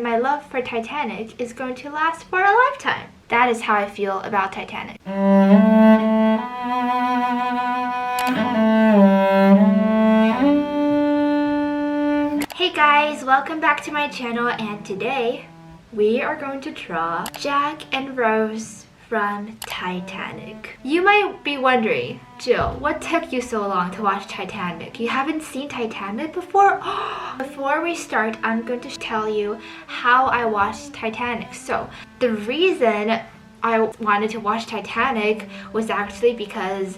my love for Titanic is going to last for a lifetime. That is how I feel about Titanic. Hey guys, welcome back to my channel, and today we are going to draw Jack and Rose from Titanic. You might be wondering, Jill, what took you so long to watch Titanic? You haven't seen Titanic before? Before we start, I'm going to tell you how I watched Titanic. So, the reason I wanted to watch Titanic was actually because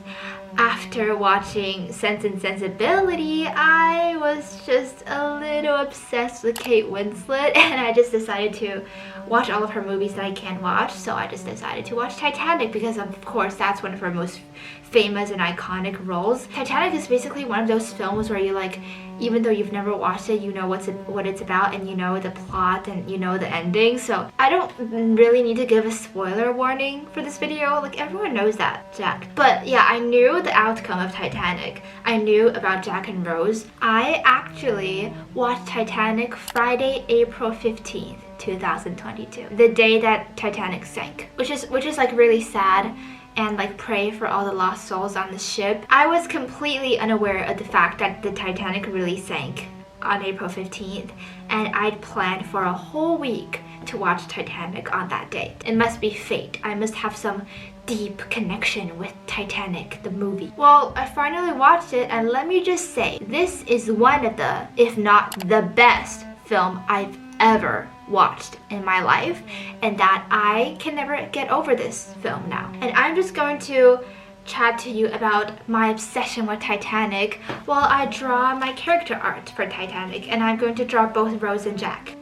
after watching Sense and Sensibility, I was just a little obsessed with Kate Winslet, and I just decided to watch all of her movies that I can watch. So I just decided to watch Titanic because, of course, that's one of her most famous and iconic roles. Titanic is basically one of those films where you like, even though you've never watched it, you know what it's about, and you know the plot, and you know the ending. So I don't really need to give a spoiler warning for this video. Like, everyone knows that, Jack. But yeah, I knew the outcome of Titanic. I knew about Jack and Rose. I actually watched Titanic Friday, April 15th, 2022. The day that Titanic sank. Which is like really sad, and like pray for all the lost souls on the ship. I was completely unaware of the fact that the Titanic really sank on April 15th, and I'd planned for a whole week to watch Titanic on that day. It must be fate. I must have some deep connection with Titanic, the movie. Well, I finally watched it, and let me just say, this is one of the, if not the best film I've ever watched in my life, and that I can never get over this film now. And I'm just going to chat to you about my obsession with Titanic while I draw my character art for Titanic, and I'm going to draw both Rose and Jack.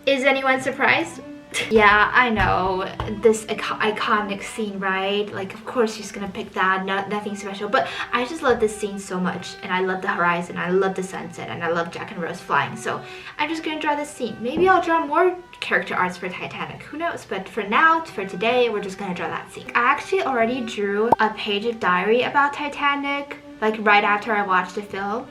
Is anyone surprised? Yeah, I know, this iconic scene, right? Like, of course she's gonna pick that, nothing special, but I just love this scene so much, and I love the horizon, I love the sunset, and I love Jack and Rose flying, so I'm just gonna draw this scene. Maybe I'll draw more character arts for Titanic, who knows, but for now, for today, we're just gonna draw that scene. I actually already drew a page of diary about Titanic, like right after I watched the film.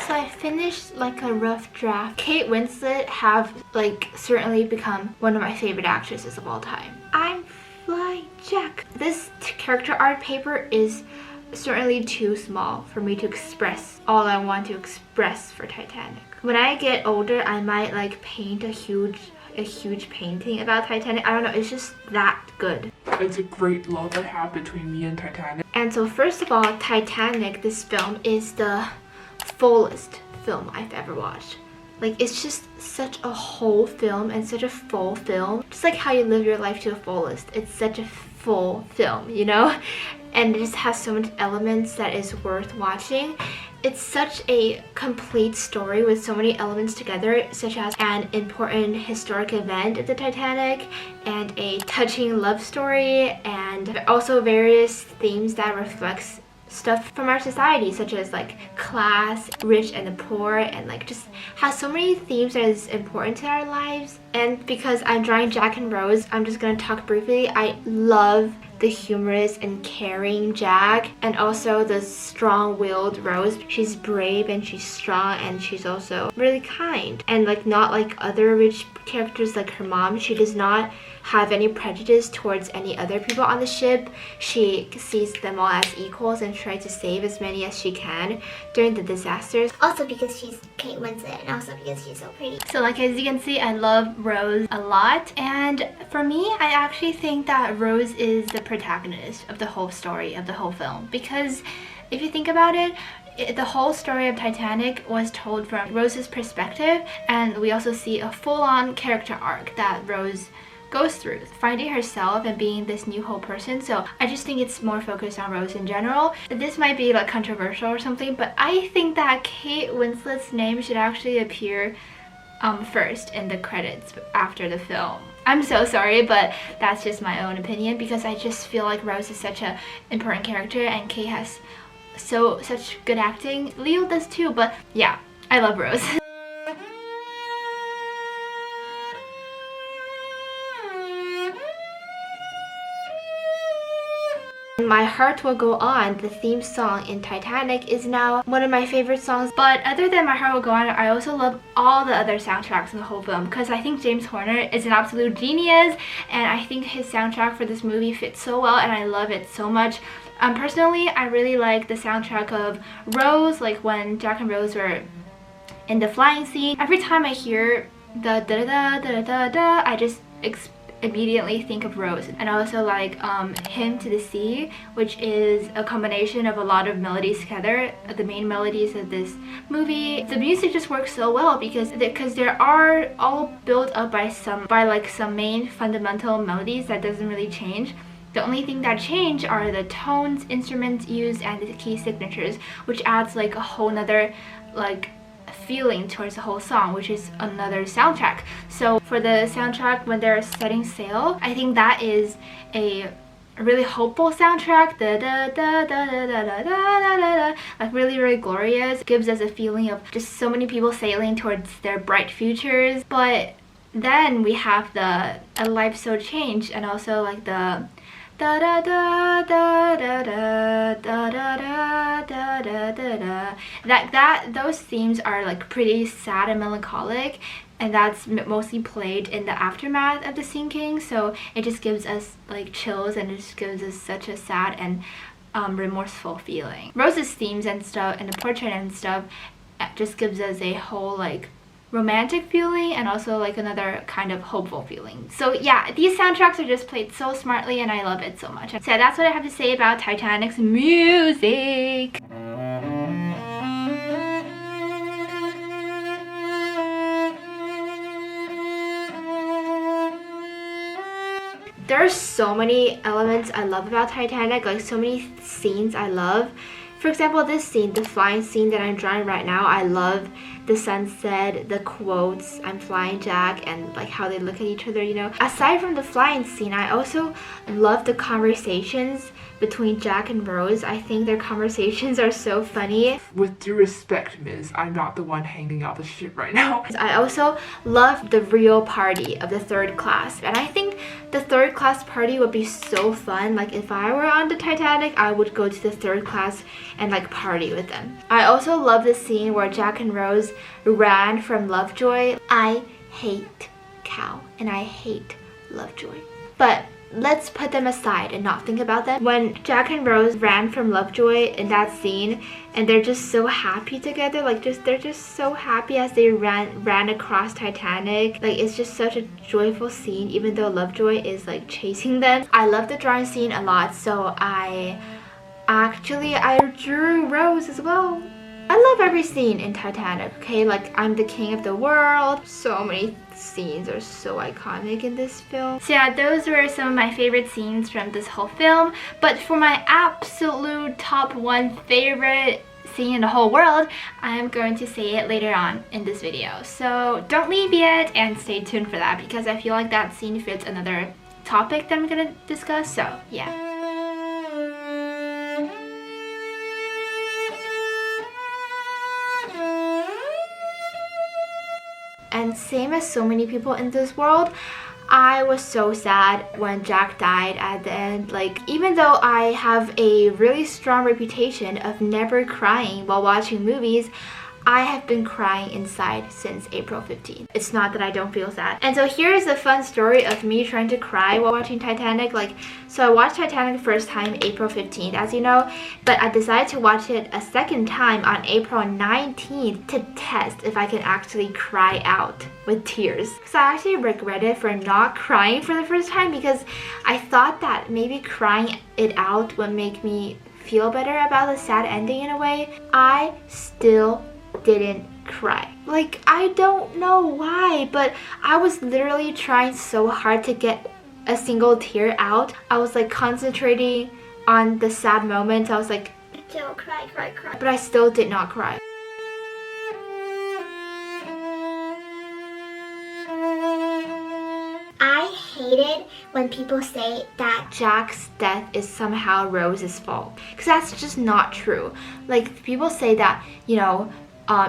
So I finished like a rough draft. Kate Winslet have like certainly become one of my favorite actresses of all time. I'm Fly Jack. This character art paper is certainly too small for me to express all I want to express for Titanic. When I get older, I might like paint a huge painting about Titanic. I don't know, it's just that good. It's a great love I have between me and Titanic. And so first of all, Titanic, this film, is the fullest film I've ever watched. Like, it's just such a whole film and such a full film. Just like how you live your life to the fullest. It's such a full film, you know? And it just has so many elements that is worth watching. It's such a complete story with so many elements together, such as an important historic event of the Titanic, and a touching love story, and also various themes that reflects stuff from our society, such as like class, rich and the poor, and like just has so many themes that is important to our lives. And because I'm drawing Jack and Rose, I'm just gonna talk briefly. I love the humorous and caring Jack, and also the strong-willed Rose. She's brave and she's strong, and she's also really kind, and like not like other rich characters like her mom. She does not have any prejudice towards any other people on the ship. She sees them all as equals and tries to save as many as she can during the disasters. Also because she's Kate Winslet, and also because she's so pretty. So like, as you can see, I love Rose a lot, and for me, I actually think that Rose is the protagonist of the whole story, of the whole film, because if you think about it, the whole story of Titanic was told from Rose's perspective, and we also see a full-on character arc that Rose goes through, finding herself and being this new whole person. So I just think it's more focused on Rose in general. This might be like controversial or something, but I think that Kate Winslet's name should actually appear first in the credits after the film. I'm so sorry, but that's just my own opinion, because I just feel like Rose is such an important character, and Kate has such good acting. Leo does too, but yeah, I love Rose. My Heart Will Go On, the theme song in Titanic, is now one of my favorite songs. But other than My Heart Will Go On, I also love all the other soundtracks in the whole film because I think James Horner is an absolute genius, and I think his soundtrack for this movie fits so well and I love it so much. Personally, I really like the soundtrack of Rose, like when Jack and Rose were in the flying scene. Every time I hear the da da da da da, I just immediately think of Rose. And I also like Hymn to the Sea, which is a combination of a lot of melodies together, the main melodies of this movie. The music just works so well because they are all built up by some main fundamental melodies that doesn't really change. The only thing that change are the tones, instruments used, and the key signatures, which adds like a whole nother like feeling towards the whole song, which is another soundtrack. So for the soundtrack when they're setting sail, I think that is a really hopeful soundtrack. Da da da da da da da da da, like really glorious. Gives us a feeling of just so many people sailing towards their bright futures. But then we have the A Life So Changed, and also like the da da da da da da da da da da da da. Those themes are like pretty sad and melancholic, and that's mostly played in the aftermath of the sinking, so it just gives us like chills and it just gives us such a sad and remorseful feeling. Rose's themes and stuff and the portrait and stuff just gives us a whole like romantic feeling and also like another kind of hopeful feeling. So yeah, these soundtracks are just played so smartly and I love it so much. So that's what I have to say about Titanic's music. There are so many elements I love about Titanic, like so many scenes I love. For example, this scene, the flying scene that I'm drawing right now, I love the sunset, the quotes, "I'm flying Jack," and like how they look at each other, you know. Aside from the flying scene, I also love the conversations between Jack and Rose. I think their conversations are so funny. With due respect, Miss, I'm not the one hanging out the ship right now. I also love the real party of the third class, and I think the third class party would be so fun. Like if I were on the Titanic, I would go to the third class and like party with them. I also love the scene where Jack and Rose ran from Lovejoy. I hate Cal and I hate Lovejoy, but let's put them aside and not think about them. When Jack and Rose ran from Lovejoy in that scene and they're just so happy together, like they're just so happy as they ran across Titanic. Like it's just such a joyful scene even though Lovejoy is like chasing them. I love the drawing scene a lot, so I drew Rose as well. I love every scene in Titanic, okay? Like, I'm the king of the world. So many scenes are so iconic in this film. So yeah, those were some of my favorite scenes from this whole film. But for my absolute top one favorite scene in the whole world, I'm going to say it later on in this video. So don't leave yet and stay tuned for that because I feel like that scene fits another topic that I'm gonna discuss, so yeah. And same as so many people in this world, I was so sad when Jack died at the end. Like, even though I have a really strong reputation of never crying while watching movies, I have been crying inside since April 15th. It's not that I don't feel sad. And so here's a fun story of me trying to cry while watching Titanic. So I watched Titanic the first time April 15th, as you know, but I decided to watch it a second time on April 19th to test if I can actually cry out with tears. So I actually regretted for not crying for the first time because I thought that maybe crying it out would make me feel better about the sad ending in a way. I still didn't cry. Like, I don't know why, but I was literally trying so hard to get a single tear out. I was like concentrating on the sad moments. I was like, Jill, cry, cry, cry. But I still did not cry. I hated when people say that Jack's death is somehow Rose's fault, because that's just not true. Like, people say that, you know,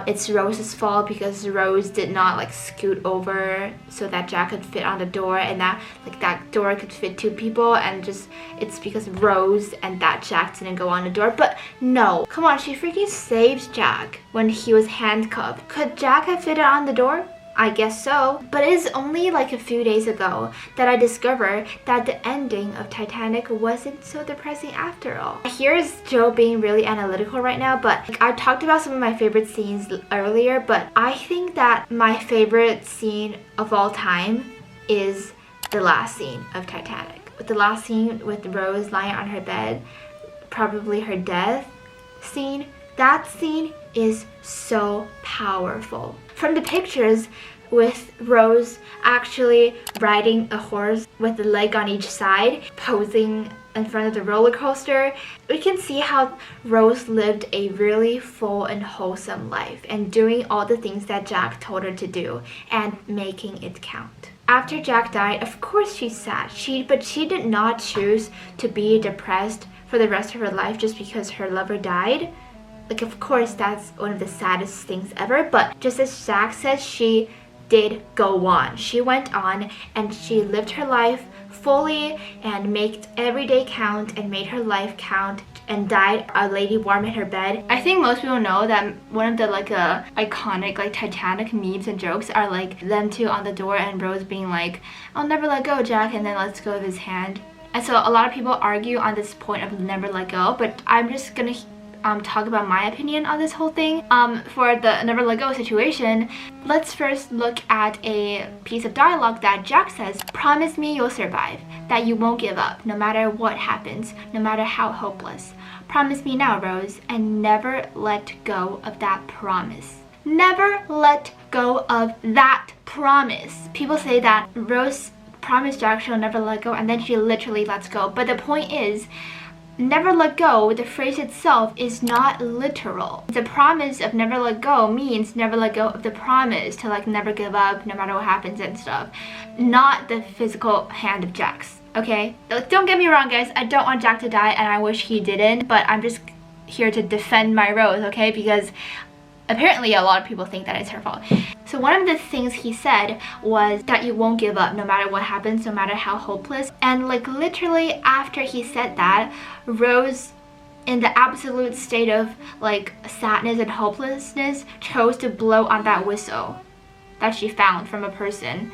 it's Rose's fault because Rose did not like scoot over so that Jack could fit on the door, and that door could fit 2 people, and just it's because Rose and that Jack didn't go on the door. But no, come on, she freaking saved Jack when he was handcuffed. Could Jack have fitted on the door? I guess so. But it is only like a few days ago that I discovered that the ending of Titanic wasn't so depressing after all. Here's Joe being really analytical right now, but I talked about some of my favorite scenes earlier, but I think that my favorite scene of all time is the last scene of Titanic. The last scene with Rose lying on her bed, probably her death scene. That scene is so powerful. From the pictures with Rose actually riding a horse with a leg on each side, posing in front of the roller coaster, we can see how Rose lived a really full and wholesome life and doing all the things that Jack told her to do and making it count. After Jack died, of course she's sad, but she did not choose to be depressed for the rest of her life just because her lover died. Like, of course, that's one of the saddest things ever, but just as Jack says, she did go on. She went on and she lived her life fully and made every day count and made her life count and died a lady warm in her bed. I think most people know that one of the iconic Titanic memes and jokes are like them two on the door and Rose being like, "I'll never let go, Jack," and then lets go of his hand. And so a lot of people argue on this point of never let go, but I'm just gonna talk about my opinion on this whole thing. For the never let go situation, let's first look at a piece of dialogue that Jack says. "Promise me you'll survive, that you won't give up, no matter what happens, no matter how hopeless. Promise me now, Rose, and never let go of that promise." Never let go of that promise. People say that Rose promised Jack she'll never let go, and then she literally lets go. But the point is, never let go, the phrase itself is not literal. The promise of never let go means never let go of the promise to never give up no matter what happens and stuff, not the physical hand of Jack's, okay? Don't get me wrong, guys, I don't want Jack to die and I wish he didn't, but I'm just here to defend my Rose, okay? Because apparently a lot of people think that it's her fault. So one of the things he said was that you won't give up no matter what happens, no matter how hopeless. And literally after he said that, Rose, in the absolute state of sadness and hopelessness, chose to blow on that whistle that she found from a person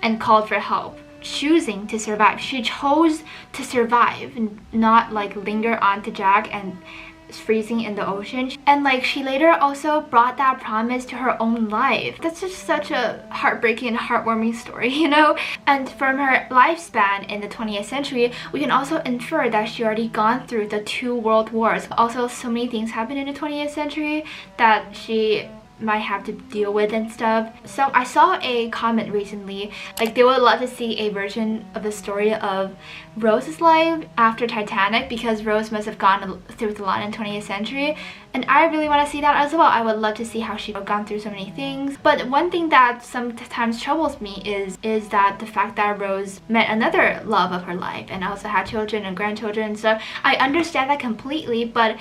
and called for help, choosing to survive. She chose to survive and not linger on to Jack and freezing in the ocean. And she later also brought that promise to her own life. That's just such a heartbreaking and heartwarming story, you know? And from her lifespan in the 20th century, we can also infer that she already gone through the 2 world wars. Also, so many things happened in the 20th century that she might have to deal with and stuff. So I saw a comment recently, they would love to see a version of the story of Rose's life after Titanic, because Rose must have gone through a lot in the 20th century, and I really want to see that as well. I would love to see how she's gone through so many things. But one thing that sometimes troubles me is that the fact that Rose met another love of her life and also had children and grandchildren. So I understand that completely, but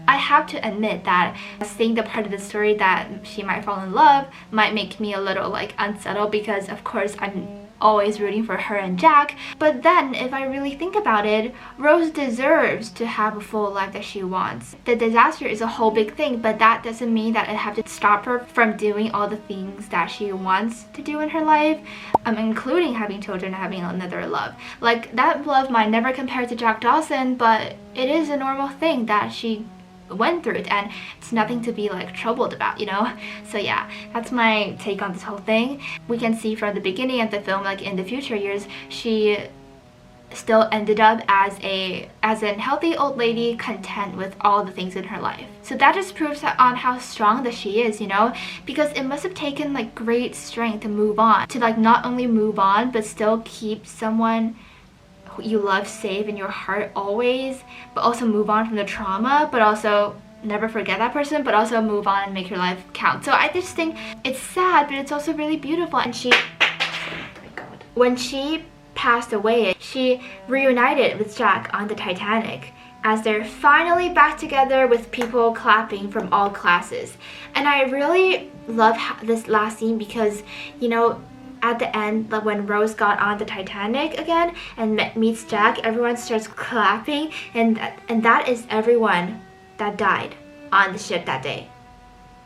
I have to admit that seeing the part of the story that she might fall in love might make me a little unsettled, because of course I'm always rooting for her and Jack. But then if I really think about it, Rose deserves to have a full life that she wants. The disaster is a whole big thing, but that doesn't mean that it have to stop her from doing all the things that she wants to do in her life, including having children and having another love. That love might never compare to Jack Dawson, but it is a normal thing that she went through it, and it's nothing to be troubled about, you know? So yeah, that's my take on this whole thing. We can see from the beginning of the film, in the future years, she still ended up as an healthy old lady, content with all the things in her life. So that just proves on how strong that she is, you know? Because it must have taken great strength to move on, to not only move on but still keep someone you love safe in your heart always, but also move on from the trauma, but also never forget that person, but also move on and make your life count. So I just think it's sad, but it's also really beautiful. And when she passed away, she reunited with Jack on the Titanic, as they're finally back together with people clapping from all classes. And I really love this last scene because, you know, at the end, like when Rose got on the Titanic again and meets Jack, everyone starts clapping, and that is everyone that died on the ship that day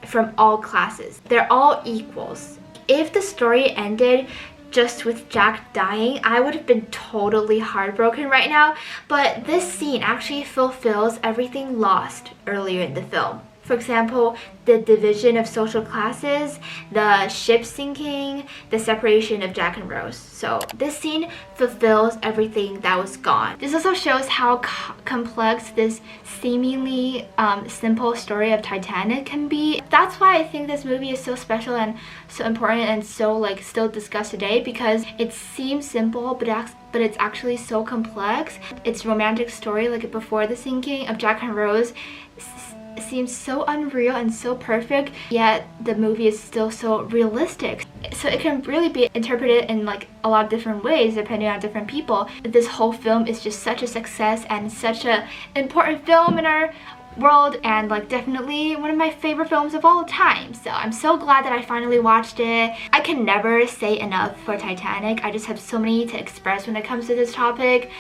from all classes. They're all equals. If the story ended just with Jack dying, I would have been totally heartbroken right now, but this scene actually fulfills everything lost earlier in the film. For example, the division of social classes, the ship sinking, the separation of Jack and Rose. So this scene fulfills everything that was gone. This also shows how complex this seemingly simple story of Titanic can be. That's why I think this movie is so special and so important and so like still discussed today, because it seems simple but it's actually so complex. Its romantic story, like before the sinking of Jack and Rose, seems so unreal and so perfect, yet the movie is still so realistic. So it can really be interpreted in like a lot of different ways depending on different people. This whole film is just such a success and such an important film in our world, and like definitely one of my favorite films of all time. So I'm so glad that I finally watched it. I can never say enough for Titanic. I just have so many to express when it comes to this topic.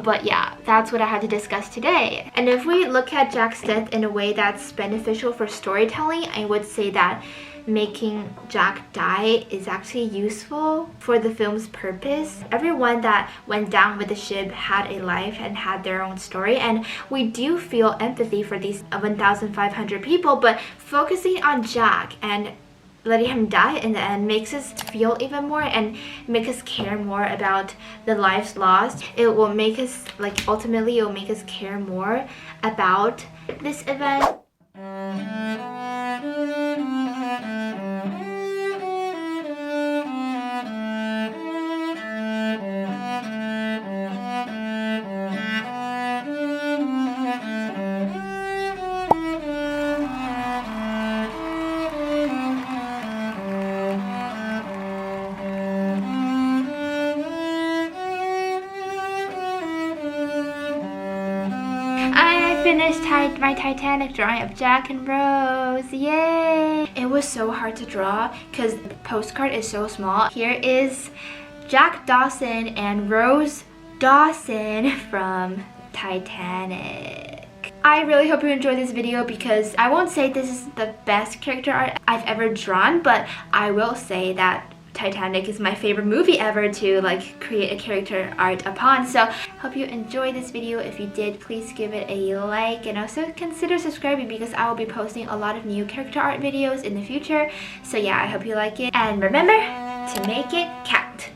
But yeah, that's what I had to discuss today. And if we look at Jack's death in a way that's beneficial for storytelling, I would say that making Jack die is actually useful for the film's purpose. Everyone that went down with the ship had a life and had their own story, and we do feel empathy for these 1,500 people, but focusing on Jack and letting him die in the end makes us feel even more and make us care more about the lives lost. It will make us, like, ultimately it will make us care more about this event. I finished my Titanic drawing of Jack and Rose. Yay! It was so hard to draw because the postcard is so small. Here is Jack Dawson and Rose Dawson from Titanic. I really hope you enjoyed this video because I won't say this is the best character art I've ever drawn, but I will say that Titanic is my favorite movie ever to like create a character art upon. So hope you enjoyed this video. If you did, please give it a like and also consider subscribing because I will be posting a lot of new character art videos in the future. So yeah, I hope you like it, and remember to make it count.